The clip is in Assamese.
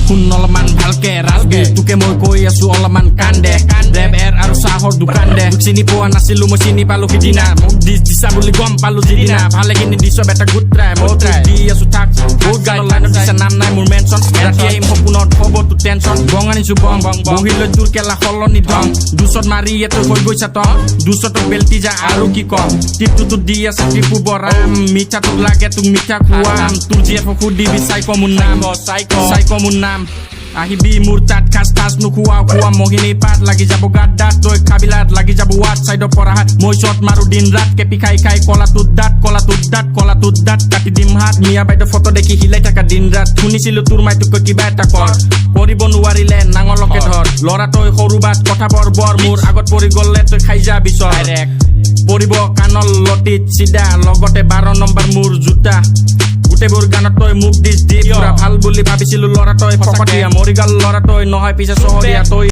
Hun oleman ভালকে ৰাজগে তোকে মই কৈ আছো অলপমান কান্দে ৰেপ এৰ আৰু চাহৰ দোকান দে চিনি পোৱা নাছিলো মই চিনি পালো সিদিনা মোক দিছা বুলি গম পালো যিদিনা ভালেখিনি দিছ বেটা গুড ট্ৰাই মই দি আছো থাক বহুত গাড়ী লাইনত দিছা নাম নাই মোৰ মেনচন ৰাতি আহিম সপোনত হ'ব তো টেনচন বং আনিছো বং বহিলৈ তোৰ কেলা সলনি ধং দুচত মাৰি এটো হৈ গৈছা তং দুচত বেলটি যা আৰু কি কম টিপটো দি আছে টিপু বৰাম মিঠা তোক লাগে তোক মিঠা খুৱাম তোৰ জিএফ সুধিবি চাইক মোৰ নাম চাইক মোৰ নাম আহিবি মোৰ তাত খাস খাস নুখুৱা খুৱা মহিনী পাত লাগি যাব গাত দাঁত তই খাবিলাত লাগি যাব ৱাট চাইডৰ পৰা হাত মই শট মাৰো দিন ৰাত কেপি খাই খাই কলা তোত দাঁত কাটি দিম হাত মিয়া বাইদেউ ফটো দেখি হিলাই থকা দিন ৰাত শুনিছিলো তোৰ মাইটোকৈ কিবা এটা কৰ কৰিব নোৱাৰিলে নাঙলকে ধৰ লৰা তই সৰু বাট কথা বৰ মোৰ আগত পৰি গলে তই খাই যা বিচৰ পৰিব কাণল লটিত চিধা লগতে 12 নম্বৰ মোৰ জোতা গোটেইবোৰ গানত তই মুখ দিছ দি পুৰা ভাল বুলি ভাবিছিলো লৰা তই ফকটিয়া মৰি গল লৰা তই নহয় পিছে চহৰীয়া তই